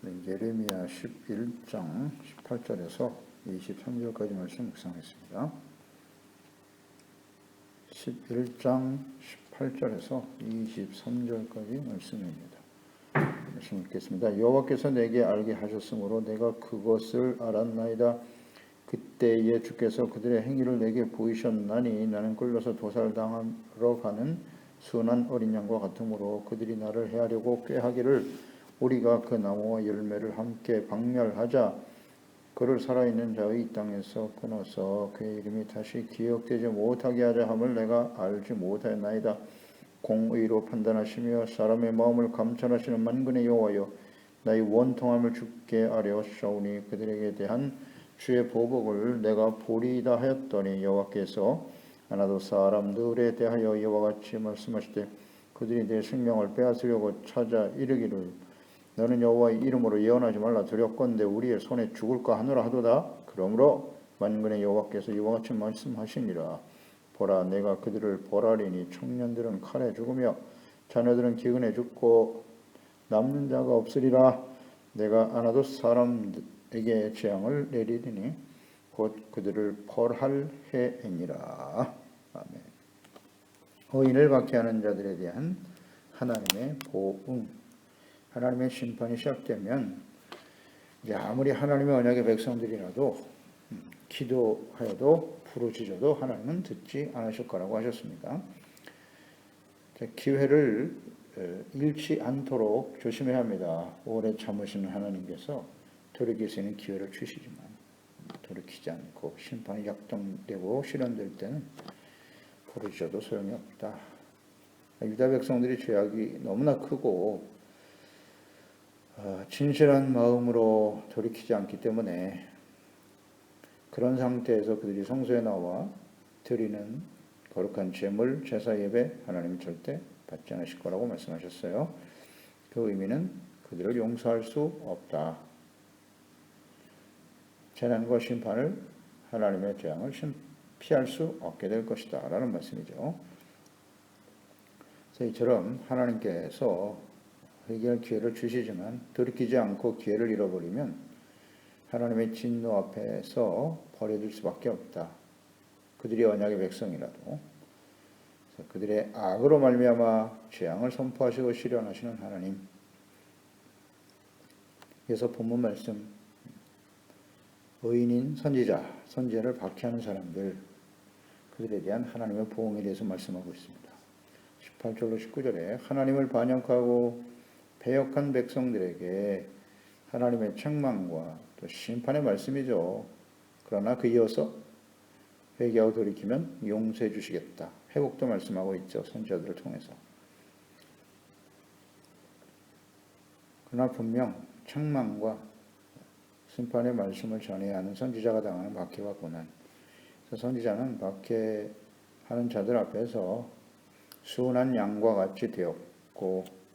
예레미야 11장 18절에서 23절까지 말씀 묵상했습니다. 11장 18절에서 23절까지 말씀입니다. 말씀 읽겠습니다. 여호와께서 내게 알게 하셨으므로 내가 그것을 알았나이다. 그때에 주께서 그들의 행위를 내게 보이셨나니 나는 끌려서 도살당하러 가는 순한 어린 양과 같으므로 그들이 나를 해하려고 꾀하기를 우리가 그 나무와 열매를 함께 박멸하자. 그를 살아있는 자의 이 땅에서 끊어서 그의 이름이 다시 기억되지 못하게 하자 함을 내가 알지 못하였나이다. 공의로 판단하시며 사람의 마음을 감찰하시는 만군의 여호와여, 나의 원통함을 주께 아뢰었사오니 그들에게 대한 주의 보복을 내가 보리이다 하였더니 여호와께서 하나도 사람들에 대하여 이와 같이 말씀하시되 그들이 내 생명을 빼앗으려고 찾아 이르기를 너는 여호와의 이름으로 예언하지 말라. 두렵건대 우리의 손에 죽을까 하노라 하도다. 그러므로 만군의 여호와께서 이와 같이 말씀하시니라. 보라, 내가 그들을 벌하리니 청년들은 칼에 죽으며 자녀들은 기근에 죽고 남는 자가 없으리라. 내가 하나도 사람에게 재앙을 내리리니 곧 그들을 벌할 해이니라. 아멘. 의인을 박해하는 자들에 대한 하나님의 보응. 하나님의 심판이 시작되면 이제 아무리 하나님의 언약의 백성들이라도 기도하여도 부르짖어도 하나님은 듣지 않으실 거라고 하셨습니다. 기회를 잃지 않도록 조심해야 합니다. 오래 참으시는 하나님께서 돌이킬 수 있는 기회를 주시지만 돌이키지 않고 심판이 약정되고 실현될 때는 부르짖어도 소용이 없다. 유다 백성들이 죄악이 너무나 크고 진실한 마음으로 돌이키지 않기 때문에 그런 상태에서 그들이 성소에 나와 드리는 거룩한 제물, 제사 예배 하나님은 절대 받지 않으실 거라고 말씀하셨어요. 그 의미는 그들을 용서할 수 없다. 재난과 심판을 하나님의 재앙을 피할 수 없게 될 것이다 라는 말씀이죠. 그래서 이처럼 하나님께서 회개할 기회를 주시지만 돌이키지 않고 기회를 잃어버리면 하나님의 진노 앞에서 버려질 수밖에 없다. 그들이 언약의 백성이라도 그들의 악으로 말미암아 재앙을 선포하시고 실현하시는 하나님. 그래서 본문 말씀 의인인 선지자를 박해하는 사람들 그들에 대한 하나님의 보응에 대해서 말씀하고 있습니다. 18절로 19절에 하나님을 반역하고 배역한 백성들에게 하나님의 책망과 또 심판의 말씀이죠. 그러나 그 이어서 회개하고 돌이키면 용서해 주시겠다. 회복도 말씀하고 있죠. 선지자들을 통해서. 그러나 분명 책망과 심판의 말씀을 전해야 하는 선지자가 당하는 박해와 고난. 그래서 선지자는 박해하는 자들 앞에서 순한 양과 같이 되었고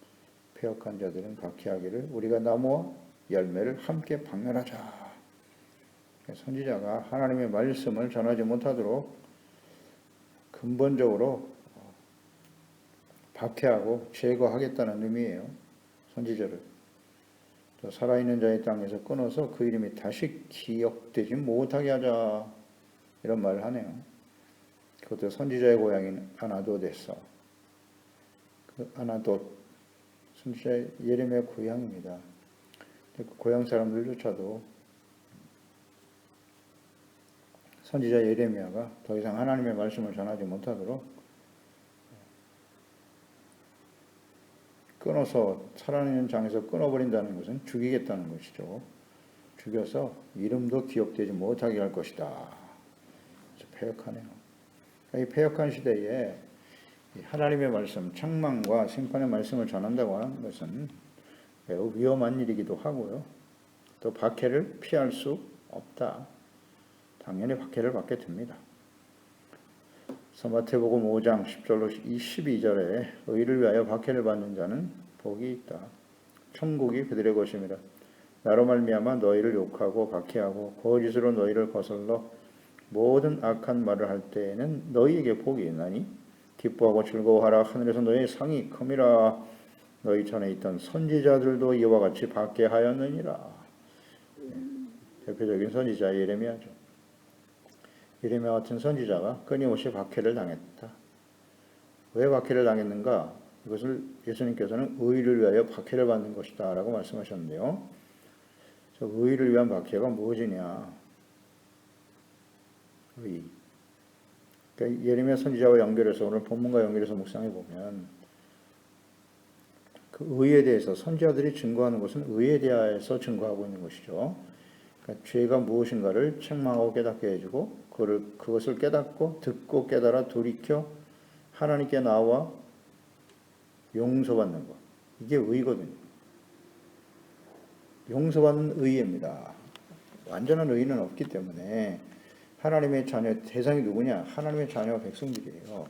패역한 자들은 박해하기를 우리가 나무와 열매를 함께 박멸하자. 선지자가 하나님의 말씀을 전하지 못하도록 근본적으로 박해하고 제거하겠다는 의미예요. 선지자를. 또 살아있는 자의 땅에서 끊어서 그 이름이 다시 기억되지 못하게 하자. 이런 말을 하네요. 그것도 선지자의 고향인 아나돗에서 그 아나돗 선지자 예레미야 고향입니다. 그 고향 사람들조차도 선지자 예레미야가 더 이상 하나님의 말씀을 전하지 못하도록 끊어서 살아있는 장에서 끊어버린다는 것은 죽이겠다는 것이죠. 죽여서 이름도 기억되지 못하게 할 것이다. 패역하네요. 이 패역한 시대에 하나님의 말씀, 책망과 심판의 말씀을 전한다고 하는 것은 매우 위험한 일이기도 하고요. 또 박해를 피할 수 없다. 당연히 박해를 받게 됩니다. 마태복음 5장 10절로 12절에 의를 위하여 박해를 받는 자는 복이 있다. 천국이 그들의 것입니다. 나로 말미암아 너희를 욕하고 박해하고 거짓으로 너희를 거슬러 모든 악한 말을 할 때에는 너희에게 복이 있나니 기뻐하고 즐거워하라. 하늘에서 너희의 상이 큼이라. 너희 전에 있던 선지자들도 이와 같이 박해하였느니라. 대표적인 선지자 예레미야죠. 예레미야 같은 선지자가 끊임없이 박해를 당했다. 왜 박해를 당했는가? 이것을 예수님께서는 의를 위하여 박해를 받는 것이다 라고 말씀하셨는데요. 의를 위한 박해가 무엇이냐? 의. 그러니까 예레미야 선지자와 연결해서 오늘 본문과 연결해서 묵상해 보면 그 의에 대해서 선지자들이 증거하는 것은 의에 대하여서 증거하고 있는 것이죠. 그러니까 죄가 무엇인가를 책망하고 깨닫게 해주고 그것을 깨닫고 듣고 깨달아 돌이켜 하나님께 나와 용서받는 것. 이게 의거든요. 용서받는 의입니다. 완전한 의는 없기 때문에 하나님의 자녀 대상이 누구냐? 하나님의 자녀 백성들이에요.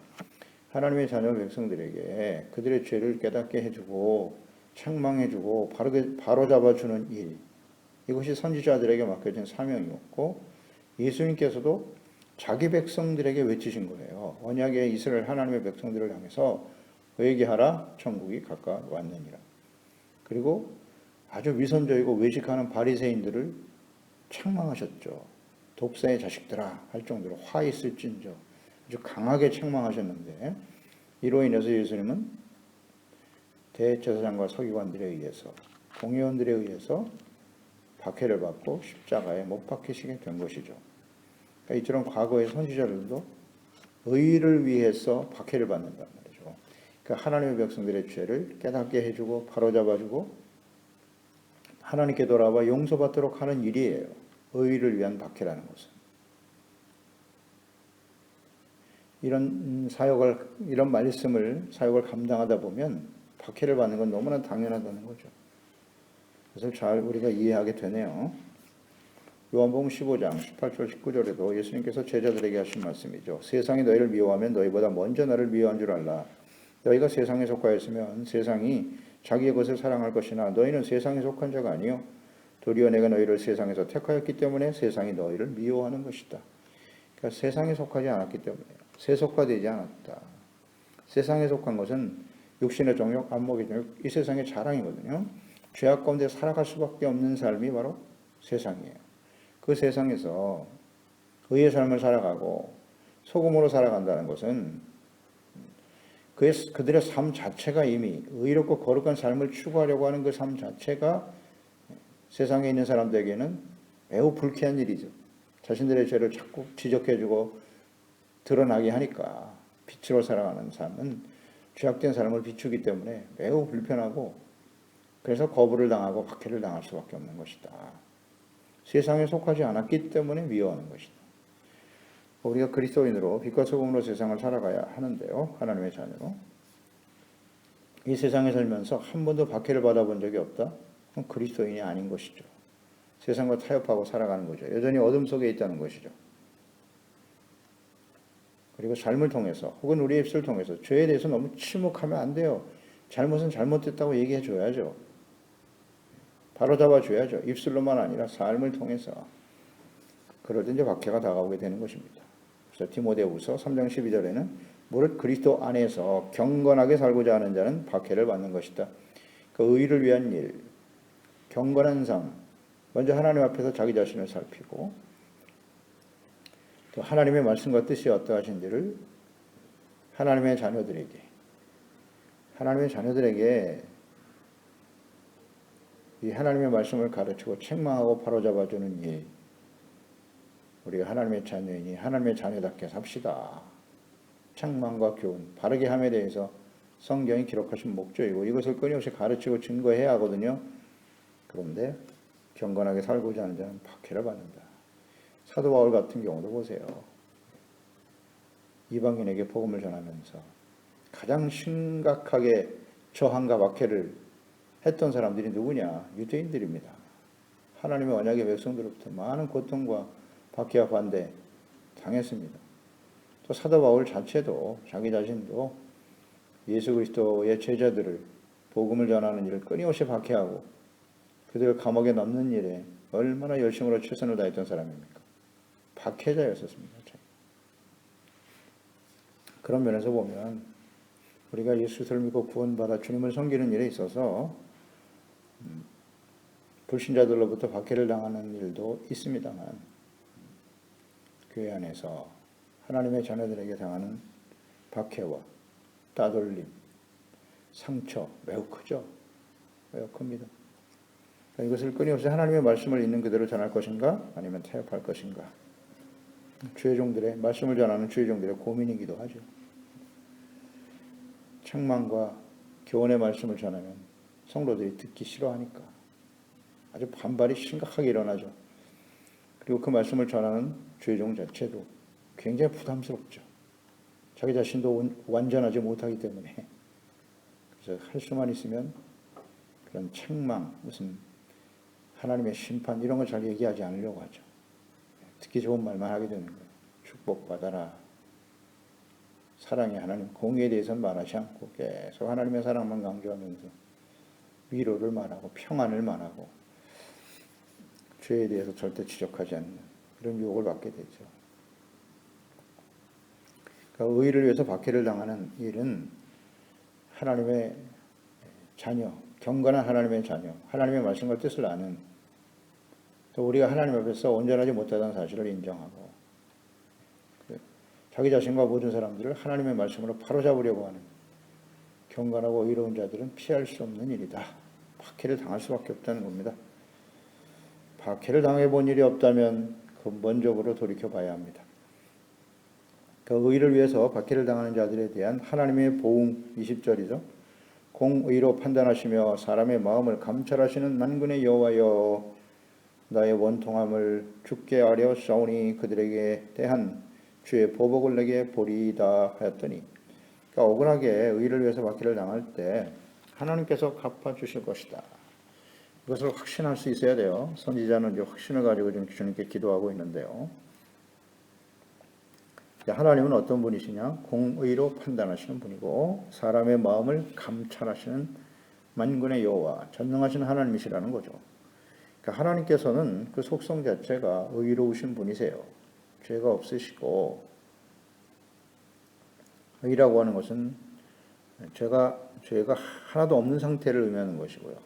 하나님의 자녀 백성들에게 그들의 죄를 깨닫게 해주고 책망해주고 바로 잡아주는 일. 이것이 선지자들에게 맡겨진 사명이었고 예수님께서도 자기 백성들에게 외치신 거예요. 언약의 이스라엘 하나님의 백성들을 향해서 그에게 하라 천국이 가까이 왔느니라. 그리고 아주 위선적이고 외식하는 바리새인들을 책망하셨죠. 독사의 자식들아 할 정도로 화 있을진저 아주 강하게 책망하셨는데 이로 인해서 예수님은 대제사장과 서기관들에 의해서 공의원들에 의해서 박해를 받고 십자가에 못 박히시게 된 것이죠. 그러니까 이처럼 과거의 선지자들도 의를 위해서 박해를 받는단 말이죠. 그러니까 하나님의 백성들의 죄를 깨닫게 해주고 바로잡아주고 하나님께 돌아와 용서받도록 하는 일이에요. 의를 위한 박해라는 것은. 이런 말씀을 사역을 감당하다 보면 박해를 받는 건 너무나 당연하다는 거죠. 그래서 잘 우리가 이해하게 되네요. 요한복음 15장 18절 19절에도 예수님께서 제자들에게 하신 말씀이죠. 세상이 너희를 미워하면 너희보다 먼저 나를 미워한 줄 알라. 너희가 세상에 속하였으면 세상이 자기의 것을 사랑할 것이나 너희는 세상에 속한 자가 아니요 도리어 내가 너희를 세상에서 택하였기 때문에 세상이 너희를 미워하는 것이다. 그러니까 세상에 속하지 않았기 때문에 세속화되지 않았다. 세상에 속한 것은 육신의 정욕, 안목의 정욕, 이 세상의 자랑이거든요. 죄악 가운데 살아갈 수밖에 없는 삶이 바로 세상이에요. 그 세상에서 의의 삶을 살아가고 소금으로 살아간다는 것은 그들의 삶 자체가 이미 의롭고 거룩한 삶을 추구하려고 하는 그 삶 자체가 세상에 있는 사람들에게는 매우 불쾌한 일이죠. 자신들의 죄를 자꾸 지적해주고 드러나게 하니까 빛으로 살아가는 삶은 죄악된 사람을 비추기 때문에 매우 불편하고 그래서 거부를 당하고 박해를 당할 수밖에 없는 것이다. 세상에 속하지 않았기 때문에 미워하는 것이다. 우리가 그리스도인으로 빛과 소금으로 세상을 살아가야 하는데요. 하나님의 자녀로. 이 세상에 살면서 한 번도 박해를 받아본 적이 없다? 그럼 그리스도인이 아닌 것이죠. 세상과 타협하고 살아가는 거죠. 여전히 어둠 속에 있다는 것이죠. 그리고 삶을 통해서 혹은 우리의 입술을 통해서 죄에 대해서 너무 침묵하면 안 돼요. 잘못은 잘못됐다고 얘기해 줘야죠. 바로 잡아줘야죠. 입술로만 아니라 삶을 통해서. 그럴 때 이제 박해가 다가오게 되는 것입니다. 그래서 디모데후서 3장 12절에는 무릇 그리스도 안에서 경건하게 살고자 하는 자는 박해를 받는 것이다. 그 의를 위한 일, 경건한 삶, 먼저 하나님 앞에서 자기 자신을 살피고 또 하나님의 말씀과 뜻이 어떠하신지를 하나님의 자녀들에게 이 하나님의 말씀을 가르치고 책망하고 바로잡아주는 일, 우리가 하나님의 자녀이니 하나님의 자녀답게 삽시다. 책망과 교훈, 바르게 함에 대해서 성경이 기록하신 목적이고 이것을 끊임없이 가르치고 증거해야 하거든요. 그런데 경건하게 살고자 하는 자는 박해를 받는다. 사도 바울 같은 경우도 보세요. 이방인에게 복음을 전하면서 가장 심각하게 저항과 박해를 했던 사람들이 누구냐? 유대인들입니다. 하나님의 언약의 백성들로부터 많은 고통과 박해와 반대 당했습니다. 또 사도 바울 자체도 자기 자신도 예수 그리스도의 제자들을 복음을 전하는 일을 끊임없이 박해하고 그들을 감옥에 넣는 일에 얼마나 열심으로 최선을 다했던 사람입니까? 박해자였었습니다. 그런 면에서 보면 우리가 예수를 믿고 구원받아 주님을 섬기는 일에 있어서 불신자들로부터 박해를 당하는 일도 있습니다만 교회 안에서 하나님의 자녀들에게 당하는 박해와 따돌림, 상처 매우 크죠. 매우 큽니다. 이것을 끊임없이 하나님의 말씀을 있는 그대로 전할 것인가 아니면 타협할 것인가, 주의 종들의 말씀을 전하는 주의 종들의 고민이기도 하죠. 책망과 교훈의 말씀을 전하면 성도들이 듣기 싫어하니까 아주 반발이 심각하게 일어나죠. 그리고 그 말씀을 전하는 주의 종 자체도 굉장히 부담스럽죠. 자기 자신도 완전하지 못하기 때문에. 그래서 할 수만 있으면 그런 책망, 무슨 하나님의 심판 이런 걸 잘 얘기하지 않으려고 하죠. 듣기 좋은 말만 하게 되는 거예요. 축복받아라. 사랑의 하나님, 공의에 대해서는 말하지 않고 계속 하나님의 사랑만 강조하면서 위로를 말하고 평안을 말하고 죄에 대해서 절대 지적하지 않는 그런 유혹을 받게 되죠. 그러니까 의를 위해서 박해를 당하는 일은 하나님의 자녀, 경건한 하나님의 자녀, 하나님의 말씀과 뜻을 아는, 또 우리가 하나님 앞에서 온전하지 못하다는 사실을 인정하고 자기 자신과 모든 사람들을 하나님의 말씀으로 바로잡으려고 하는 경건하고 의로운 자들은 피할 수 없는 일이다. 박해를 당할 수밖에 없다는 겁니다. 박해를 당해본 일이 없다면 근본적으로 돌이켜봐야 합니다. 그 의를 위해서 박해를 당하는 자들에 대한 하나님의 보응 20절이죠. 공의로 판단하시며 사람의 마음을 감찰하시는 만군의 여호와여, 나의 원통함을 주께 아뢰어 싸우니 그들에게 대한 주의 보복을 내게 보리이다 하였더니, 그러니까 억울하게 의를 위해서 박해를 당할 때 하나님께서 갚아주실 것이다. 이것을 확신할 수 있어야 돼요. 선지자는 이제 확신을 가지고 지금 주님께 기도하고 있는데요. 하나님은 어떤 분이시냐? 공의로 판단하시는 분이고 사람의 마음을 감찰하시는 만군의 여호와, 전능하신 하나님이시라는 거죠. 그러니까 하나님께서는 그 속성 자체가 의로우신 분이세요. 죄가 없으시고, 의라고 하는 것은 죄가 하나도 없는 상태를 의미하는 것이고요.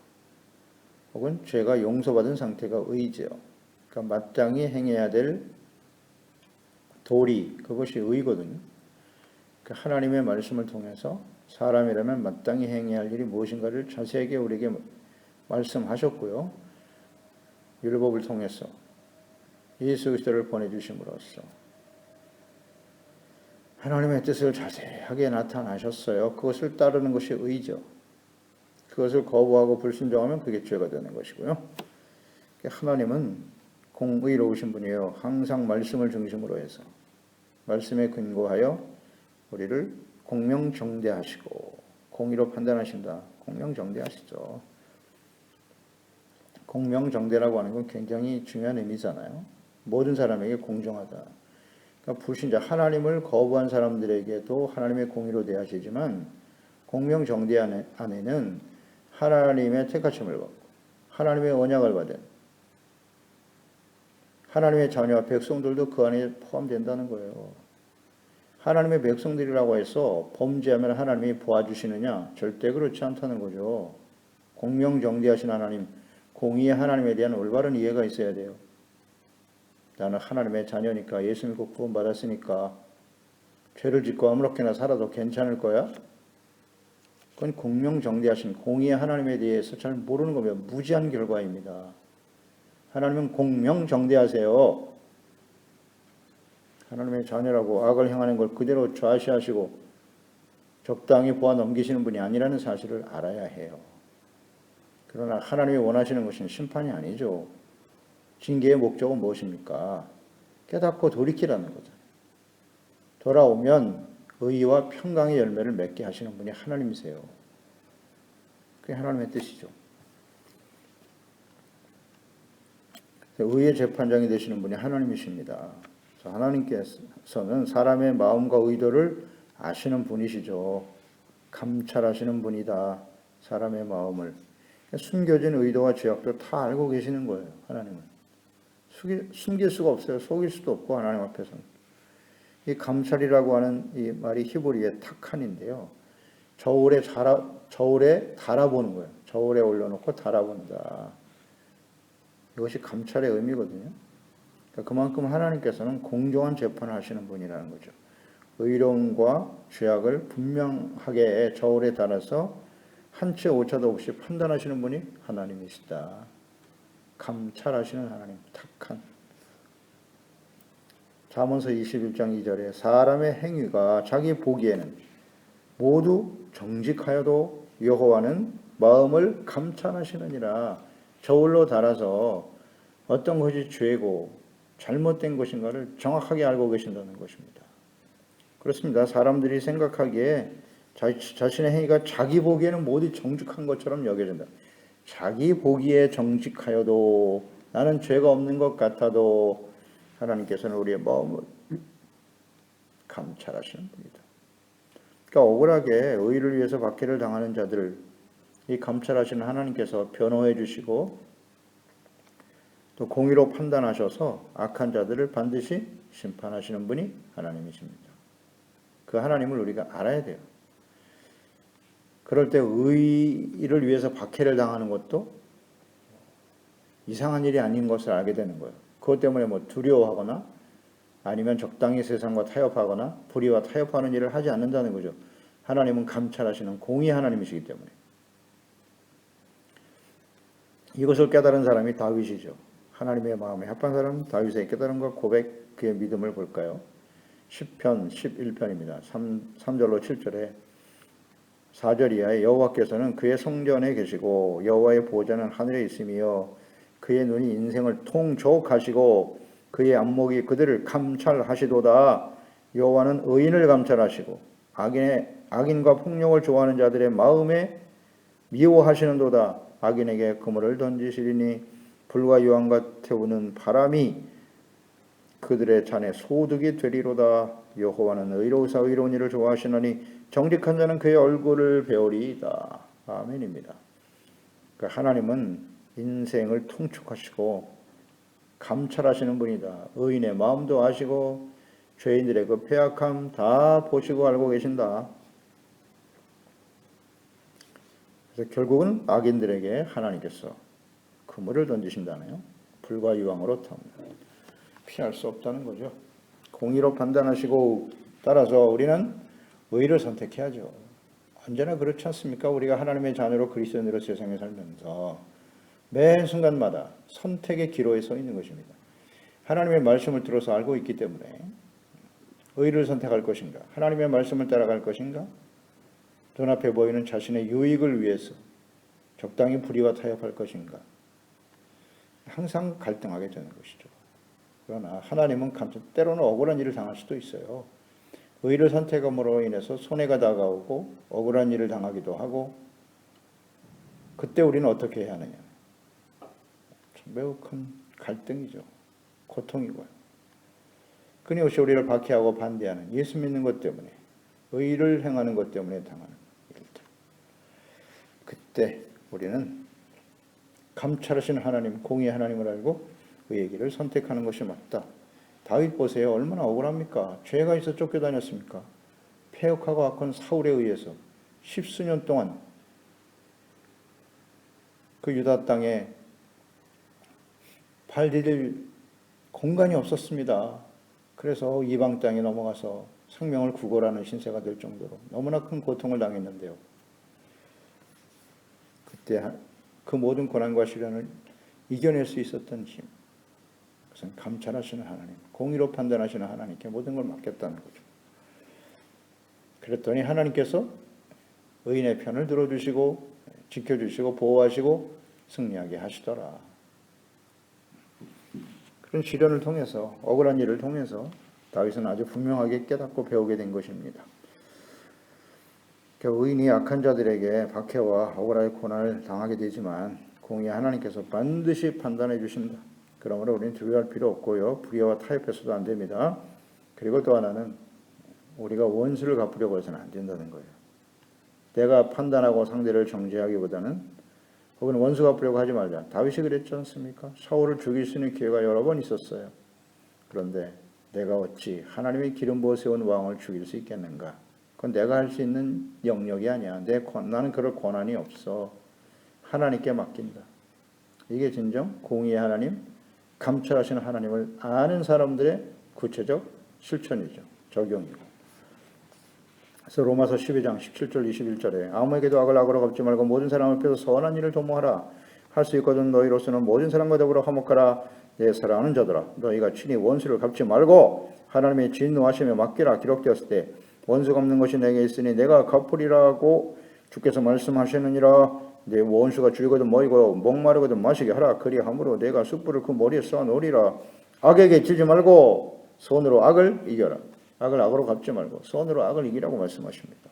혹은 죄가 용서받은 상태가 의죠. 그러니까 마땅히 행해야 될 도리, 그것이 의거든요. 그러니까 하나님의 말씀을 통해서 사람이라면 마땅히 행해야 할 일이 무엇인가를 자세하게 우리에게 말씀하셨고요. 율법을 통해서 예수 그리스도를 보내주심으로써 하나님의 뜻을 자세하게 나타나셨어요. 그것을 따르는 것이 의죠. 그것을 거부하고 불순종하면 그게 죄가 되는 것이고요. 하나님은 공의로우신 분이에요. 항상 말씀을 중심으로 해서 말씀에 근거하여 우리를 공명정대하시고 공의로 판단하신다. 공명정대하시죠. 공명정대라고 하는 건 굉장히 중요한 의미잖아요. 모든 사람에게 공정하다. 그러니까 불신자, 하나님을 거부한 사람들에게도 하나님의 공의로 대하시지만 공명정대 안에는 하나님의 택하심을 받고 하나님의 언약을 받은 하나님의 자녀와 백성들도 그 안에 포함된다는 거예요. 하나님의 백성들이라고 해서 범죄하면 하나님이 보아주시느냐? 절대 그렇지 않다는 거죠. 공명정대하신 하나님, 공의의 하나님에 대한 올바른 이해가 있어야 돼요. 나는 하나님의 자녀니까, 예수 믿고 구원받았으니까 죄를 짓고 아무렇게나 살아도 괜찮을 거야? 그건 공명정대하신 공의의 하나님에 대해서 잘 모르는 거면 무지한 결과입니다. 하나님은 공명정대하세요. 하나님의 자녀라고 악을 행하는 걸 그대로 좌시하시고 적당히 보아 넘기시는 분이 아니라는 사실을 알아야 해요. 그러나 하나님이 원하시는 것은 심판이 아니죠. 징계의 목적은 무엇입니까? 깨닫고 돌이키라는 거잖아요. 돌아오면 의와 평강의 열매를 맺게 하시는 분이 하나님이세요. 그게 하나님의 뜻이죠. 의의 재판장이 되시는 분이 하나님이십니다. 하나님께서는 사람의 마음과 의도를 아시는 분이시죠. 감찰하시는 분이다. 사람의 마음을. 숨겨진 의도와 죄악도 다 알고 계시는 거예요. 하나님은. 숨길 수가 없어요. 속일 수도 없고 하나님 앞에서는. 이 감찰이라고 하는 이 말이 히브리의 타칸인데요. 저울에 달아보는 거예요. 저울에 올려놓고 달아본다. 이것이 감찰의 의미거든요. 그러니까 그만큼 하나님께서는 공정한 재판을 하시는 분이라는 거죠. 의로움과 죄악을 분명하게 저울에 달아서 한치 오차도 없이 판단하시는 분이 하나님이시다. 감찰하시는 하나님, 탁한. 잠언서 21장 2절에 사람의 행위가 자기 보기에는 모두 정직하여도 여호와는 마음을 감찰하시느니라. 저울로 달아서 어떤 것이 죄고 잘못된 것인가를 정확하게 알고 계신다는 것입니다. 그렇습니다. 사람들이 생각하기에 자신의 행위가 자기 보기에는 모두 정직한 것처럼 여겨진다. 자기 보기에 정직하여도 나는 죄가 없는 것 같아도 하나님께서는 우리의 마음을 감찰하시는 분이다. 그러니까 억울하게 의를 위해서 박해를 당하는 자들을 이 감찰하시는 하나님께서 변호해 주시고 또 공의로 판단하셔서 악한 자들을 반드시 심판하시는 분이 하나님이십니다. 그 하나님을 우리가 알아야 돼요. 그럴 때 의를 위해서 박해를 당하는 것도 이상한 일이 아닌 것을 알게 되는 거예요. 그것 때문에 뭐 두려워하거나 아니면 적당히 세상과 타협하거나 불의와 타협하는 일을 하지 않는다는 거죠. 하나님은 감찰하시는 공의 하나님이시기 때문에. 이것을 깨달은 사람이 다윗이죠. 하나님의 마음에 합한 사람 다윗의 깨달음과 고백, 그의 믿음을 볼까요? 10편 11편입니다. 3절로 7절에 4절 이하에 여호와께서는 그의 성전에 계시고 여호와의 보좌는 하늘에 있으며 그의 눈이 인생을 통촉하시고 그의 안목이 그들을 감찰하시도다. 여호와는 의인을 감찰하시고 악인과 폭력을 좋아하는 자들의 마음에 미워하시는도다. 악인에게 그물을 던지시리니 불과 유황과 태우는 바람이 그들의 잔에 소득이 되리로다. 여호와는 의로우사 의로운 일을 좋아하시노니 정직한 자는 그의 얼굴을 배우리이다. 아멘입니다. 그러니까 하나님은 인생을 통촉하시고 감찰하시는 분이다. 의인의 마음도 아시고 죄인들의 그 패악함 다 보시고 알고 계신다. 그래서 결국은 악인들에게 하나님께서 그물을 던지신다네요. 불과 유황으로 탑니다. 피할 수 없다는 거죠. 공의로 판단하시고 따라서 우리는 의를 선택해야죠. 언제나 그렇지 않습니까? 우리가 하나님의 자녀로 그리스도인으로 세상에 살면서 매 순간마다 선택의 기로에 서 있는 것입니다. 하나님의 말씀을 들어서 알고 있기 때문에 의를 선택할 것인가? 하나님의 말씀을 따라갈 것인가? 눈앞에 보이는 자신의 유익을 위해서 적당히 불의와 타협할 것인가? 항상 갈등하게 되는 것이죠. 그러나 하나님은 때로는 억울한 일을 당할 수도 있어요. 의를 선택함으로 인해서 손해가 다가오고 억울한 일을 당하기도 하고 그때 우리는 어떻게 해야 하느냐? 매우 큰 갈등이죠. 고통이고요. 끊임없이 우리를 박해하고 반대하는 예수 믿는 것 때문에 의를 행하는 것 때문에 당하는 일들. 그때 우리는 감찰하시는 하나님, 공의의 하나님을 알고 의의 길을 선택하는 것이 맞다. 다윗 보세요. 얼마나 억울합니까? 죄가 있어 쫓겨다녔습니까? 패역하고 악한 사울에 의해서 10수년 동안 그 유다 땅에 발 디딜 공간이 없었습니다. 그래서 이방 땅에 넘어가서 생명을 구걸하는 신세가 될 정도로 너무나 큰 고통을 당했는데요. 그때 그 모든 고난과 시련을 이겨낼 수 있었던 힘, 그것은 감찰하시는 하나님, 공의로 판단하시는 하나님께 모든 걸 맡겼다는 거죠. 그랬더니 하나님께서 의인의 편을 들어주시고 지켜주시고 보호하시고 승리하게 하시더라. 그런 시련을 통해서 억울한 일을 통해서 다윗은 아주 분명하게 깨닫고 배우게 된 것입니다. 의인이 악한 자들에게 박해와 억울하게 고난을 당하게 되지만 공의 하나님께서 반드시 판단해 주신다. 그러므로 우리는 두려워할 필요 없고요. 불의와 타협해서도 안 됩니다. 그리고 또 하나는 우리가 원수를 갚으려고 해서는 안 된다는 거예요. 내가 판단하고 상대를 정죄하기보다는 혹은 원수 갚으려고 하지 말자. 다윗이 그랬지 않습니까? 사울을 죽일 수 있는 기회가 여러 번 있었어요. 그런데 내가 어찌 하나님의 기름 부어 세운 왕을 죽일 수 있겠는가? 그건 내가 할 수 있는 영역이 아니야. 나는 그럴 권한이 없어. 하나님께 맡긴다. 이게 진정 공의의 하나님, 감찰하시는 하나님을 아는 사람들의 구체적 실천이죠. 적용이고. 그래서 로마서 12장 17절 21절에 아무에게도 악을 악으로 갚지 말고 모든 사람 앞에서 선한 일을 도모하라. 할 수 있거든 너희로서는 모든 사람과 더불어 화목하라. 내 사랑하는 자들아 너희가 친히 원수를 갚지 말고 하나님의 진노하시며 맡기라. 기록되었을 때 원수 갚는 것이 내게 있으니 내가 갚으리라고 주께서 말씀하시느니라. 내 원수가 줄이거든 먹이고 목마르거든 마시게 하라. 그리함으로 내가 숯불을 그 머리에 쏘아 놓으리라. 악에게 지지 말고 손으로 악을 이겨라. 악을 악으로 갚지 말고 손으로 악을 이기라고 말씀하십니다.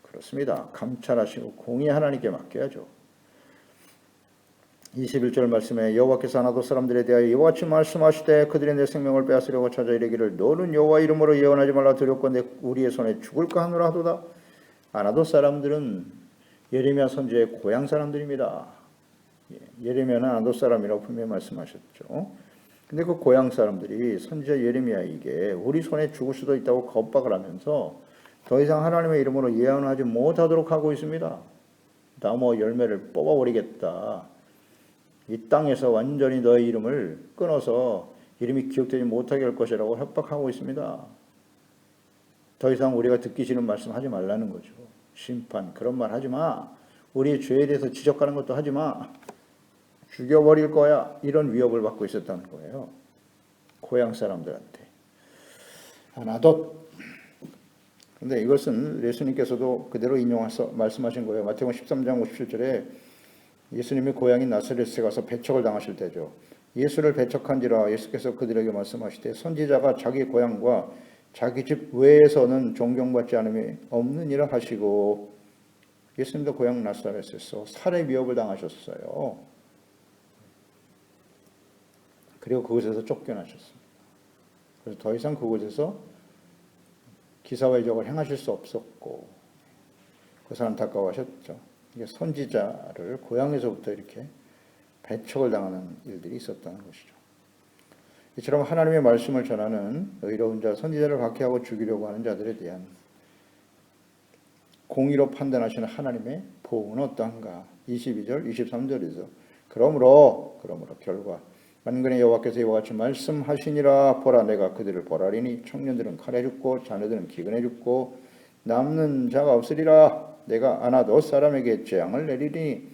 그렇습니다. 감찰하시고 공의 하나님께 맡겨야죠. 21절 말씀에 여호와께서 아나도 사람들에 대하여 이와같이 말씀하시되 그들이 내 생명을 빼앗으려고 찾아 이르기를 너는 여호와 이름으로 예언하지 말라. 두렵건대 우리의 손에 죽을까 하노라 하도다. 아나도 사람들은 예레미야 선지의 고향 사람들입니다. 예레미야는 아나도 사람이라고 분명히 말씀하셨죠. 근데 그 고향 사람들이 선지자 예레미야에게 우리 손에 죽을 수도 있다고 겁박을 하면서 더 이상 하나님의 이름으로 예언하지 못하도록 하고 있습니다. 나무 열매를 뽑아버리겠다. 이 땅에서 완전히 너의 이름을 끊어서 이름이 기억되지 못하게 할 것이라고 협박하고 있습니다. 더 이상 우리가 듣기 싫은 말씀 하지 말라는 거죠. 심판 그런 말 하지 마. 우리의 죄에 대해서 지적하는 것도 하지 마. 죽여버릴 거야. 이런 위협을 받고 있었다는 거예요. 고향 사람들한테. 아나도. 그런데 이것은 예수님께서도 그대로 인용해서 말씀하신 거예요. 마태복음 13장 57절에 예수님이 고향인 나사렛에 가서 배척을 당하실 때죠. 예수를 배척한지라 예수께서 그들에게 말씀하시되 선지자가 자기 고향과 자기 집 외에서는 존경받지 않음이 없느니라 하시고 예수님도 고향 나사렛에서 살해 위협을 당하셨어요. 그리고 그곳에서 쫓겨나셨습니다. 그래서 더 이상 그곳에서 기사와 이적을 행하실 수 없었고 그것은 안타까워하셨죠. 이게 선지자를 고향에서부터 이렇게 배척을 당하는 일들이 있었다는 것이죠. 이처럼 하나님의 말씀을 전하는 의로운 자, 선지자를 박해하고 죽이려고 하는 자들에 대한 공의로 판단하시는 하나님의 보응은 어떠한가? 22절, 23절에서 그러므로 결과 만군의 여호와께서 이와 같이 말씀하시니라. 보라 내가 그들을 벌하리니 청년들은 칼에 죽고 자녀들은 기근에 죽고 남는 자가 없으리라. 내가 아나도 사람에게 재앙을 내리리니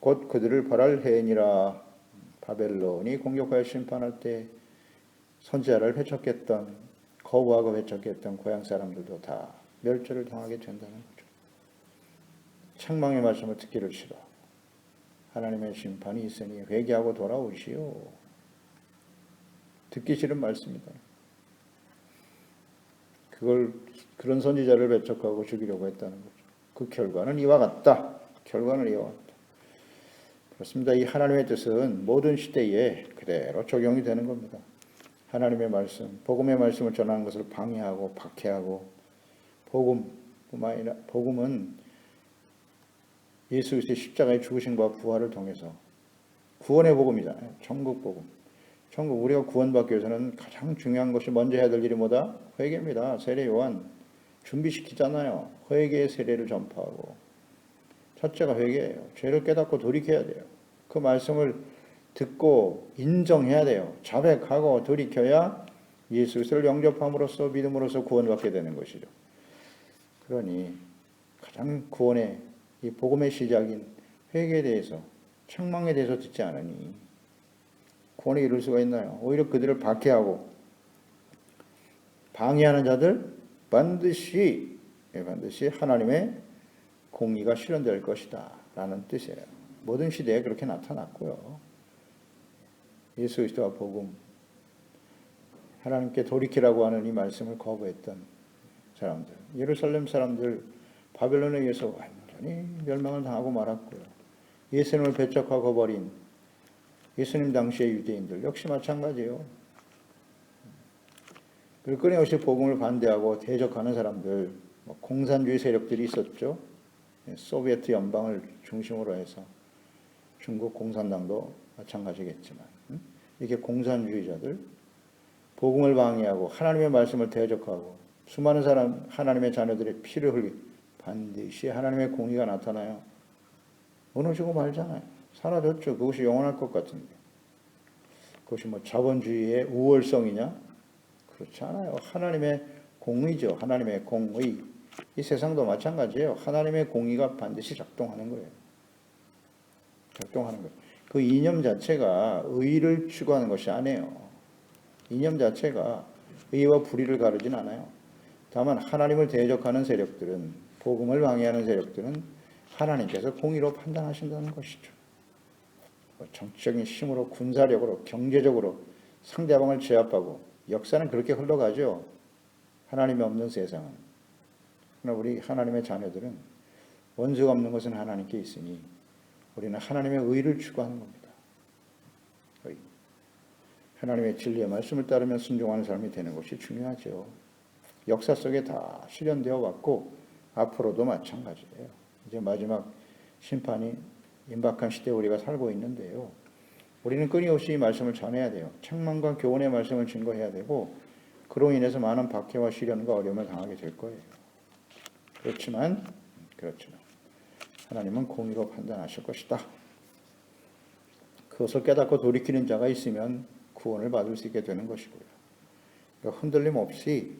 곧 그들을 벌할 해이니라. 바벨론이 공격하여 심판할 때 선지자를 배척했던 거부하고 배척했던 고향 사람들도 다 멸절을 당하게 된다는 거죠. 책망의 말씀을 듣기를 싫어. 하나님의 심판이 있으니 회개하고 돌아오시오. 듣기 싫은 말씀이다. 그런 선지자를 배척하고 죽이려고 했다는 거죠. 그 결과는 이와 같다. 그렇습니다. 이 하나님의 뜻은 모든 시대에 그대로 적용이 되는 겁니다. 하나님의 말씀, 복음의 말씀을 전하는 것을 방해하고 박해하고 복음뿐만 아니라 복음은 예수 그리스도의 십자가의 죽으심과 부활을 통해서 구원의 복음이잖아요. 천국 복음. 우리가 구원받기 위해서는 가장 중요한 것이 먼저 해야 될 일이 뭐다? 회개입니다. 세례 요한 준비시키잖아요. 회개의 세례를 전파하고 첫째가 회개예요. 죄를 깨닫고 돌이켜야 돼요. 그 말씀을 듣고 인정해야 돼요. 자백하고 돌이켜야 예수 그리스도를 영접함으로써 믿음으로써 구원받게 되는 것이죠. 그러니 가장 구원의 이 복음의 시작인 회개에 대해서 책망에 대해서 듣지 않으니 구원에 이룰 수가 있나요? 오히려 그들을 박해하고 방해하는 자들 반드시 하나님의 공의가 실현될 것이다 라는 뜻이에요. 모든 시대에 그렇게 나타났고요. 예수 그리스도와 복음, 하나님께 돌이키라고 하는 이 말씀을 거부했던 사람들, 예루살렘 사람들 바벨론에 의해서 완전히 멸망을 당하고 말았고요. 예수님을 배척하고 버린 예수님 당시의 유대인들 역시 마찬가지예요. 그리고 끊임없이 복음을 반대하고 대적하는 사람들, 공산주의 세력들이 있었죠. 소비에트 연방을 중심으로 해서 중국 공산당도 마찬가지겠지만 이렇게 공산주의자들, 복음을 방해하고 하나님의 말씀을 대적하고 수많은 사람, 하나님의 자녀들의 피를 흘리 반드시 하나님의 공의가 나타나요. 무너지고 말잖아요. 사라졌죠. 그것이 영원할 것 같은데. 그것이 뭐 자본주의의 우월성이냐? 그렇지 않아요. 하나님의 공의죠. 하나님의 공의. 이 세상도 마찬가지예요. 하나님의 공의가 반드시 작동하는 거예요. 작동하는 거예요. 그 이념 자체가 의를 추구하는 것이 아니에요. 이념 자체가 의와 불의를 가르진 않아요. 다만 하나님을 대적하는 세력들은, 복음을 방해하는 세력들은 하나님께서 공의로 판단하신다는 것이죠. 정치적인 힘으로, 군사력으로, 경제적으로 상대방을 제압하고, 역사는 그렇게 흘러가죠. 하나님이 없는 세상은. 그러나 우리 하나님의 자녀들은 원수가 없는 것은 하나님께 있으니 우리는 하나님의 의를 추구하는 겁니다. 의. 하나님의 진리의 말씀을 따르며 순종하는 사람이 되는 것이 중요하죠. 역사 속에 다 실현되어 왔고 앞으로도 마찬가지예요. 이제 마지막 심판이 임박한 시대에 우리가 살고 있는데요. 우리는 끊임없이 이 말씀을 전해야 돼요. 책망과 교훈의 말씀을 증거해야 되고 그로 인해서 많은 박해와 시련과 어려움을 당하게 될 거예요. 그렇지만 하나님은 공의로 판단하실 것이다. 그것을 깨닫고 돌이키는 자가 있으면 구원을 받을 수 있게 되는 것이고요. 그러니까 흔들림 없이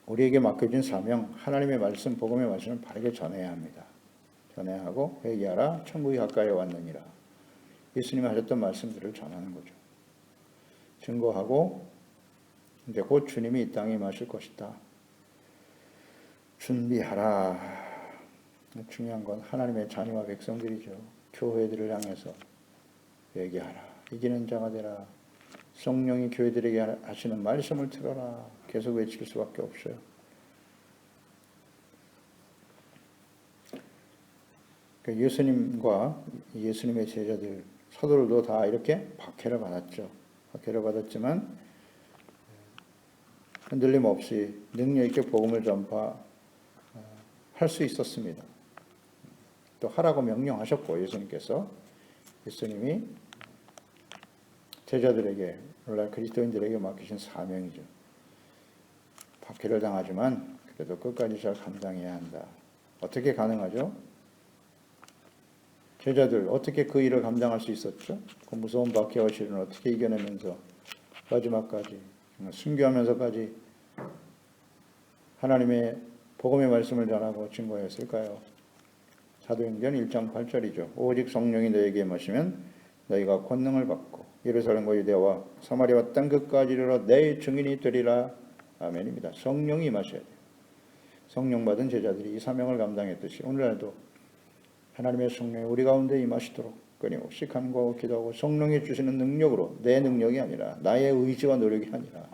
우리에게 맡겨진 사명, 하나님의 말씀, 복음의 말씀을 바르게 전해야 합니다. 전해야 하고 회개하라, 천국이 가까이 왔느니라. 예수님이 하셨던 말씀들을 전하는 거죠. 증거하고 이제 곧 주님이 이 땅에 임하실 것이다. 준비하라. 중요한 건 하나님의 자녀와 백성들이죠. 교회들을 향해서 회개하라. 이기는 자가 되라. 성령이 교회들에게 하시는 말씀을 들어라. 계속 외칠 수밖에 없어요. 예수님과 예수님의 제자들, 사도들도 다 이렇게 박해를 받았죠. 박해를 받았지만 흔들림 없이 능력 있게 복음을 전파할 수 있었습니다. 또 하라고 명령하셨고 예수님이 제자들에게, 오늘날 그리스도인들에게 맡기신 사명이죠. 박해를 당하지만 그래도 끝까지 잘 감당해야 한다. 어떻게 가능하죠? 제자들 어떻게 그 일을 감당할 수 있었죠? 그 무서운 박해와 시련을 어떻게 이겨내면서 마지막까지 순교하면서까지 하나님의 복음의 말씀을 전하고 증거했을까요? 사도행전 1장 8절이죠. 오직 성령이 너에게 임하시면 너희가 권능을 받고 예루살렘과 유대와 사마리아와 땅 끝까지 이르러 내 증인이 되리라. 아멘입니다. 성령이 임하셔야 돼요. 성령 받은 제자들이 이 사명을 감당했듯이 오늘날도 하나님의 성령이 우리 가운데 임하시도록 끊임없이 간구하고 기도하고 성령이 주시는 능력으로, 내 능력이 아니라 나의 의지와 노력이 아니라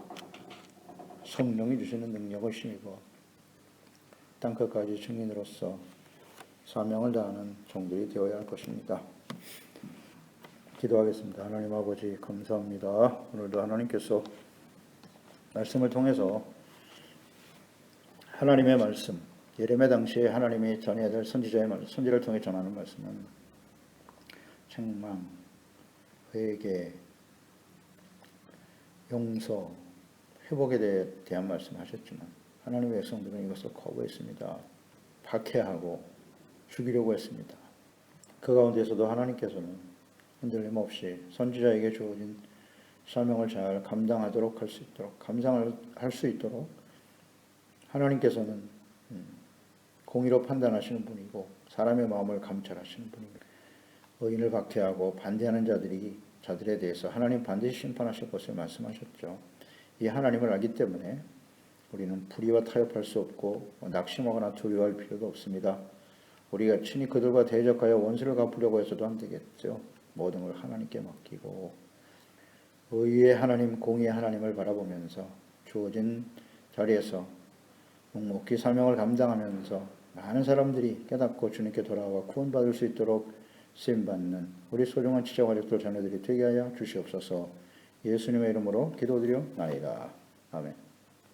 성령이 주시는 능력을 힘입어 땅끝까지 증인으로서 사명을 다하는 종들이 되어야 할 것입니다. 기도하겠습니다. 하나님 아버지 감사합니다. 오늘도 하나님께서 말씀을 통해서 하나님의 말씀, 예레미야 당시에 하나님이 전해야 될 선지자의 말씀, 선지를 통해 전하는 말씀은 책망, 회개, 용서, 회복에 대한 말씀하셨지만 하나님의 백성들은 이것을 거부했습니다. 박해하고 죽이려고 했습니다. 그 가운데서도 하나님께서는 흔들림 없이 선지자에게 주어진 사명을 잘 감당하도록 할 수 있도록, 감당을 할 수 있도록 하나님께서는 공의로 판단하시는 분이고 사람의 마음을 감찰하시는 분입니다. 의인을 박해하고 반대하는 자들에 대해서 하나님 반드시 심판하실 것을 말씀하셨죠. 이 하나님을 알기 때문에 우리는 불의와 타협할 수 없고 낙심하거나 두려워할 필요도 없습니다. 우리가 친히 그들과 대적하여 원수를 갚으려고 해서도 안 되겠죠. 모든 걸 하나님께 맡기고 의의 하나님, 공의의 하나님을 바라보면서 주어진 자리에서 묵묵히 사명을 감당하면서 많은 사람들이 깨닫고 주님께 돌아와 구원받을 수 있도록 쓰임받는 우리 소중한 지적 화력들 자녀들이 되게 하여 주시옵소서. 예수님의 이름으로 기도드려 나이다. 아멘.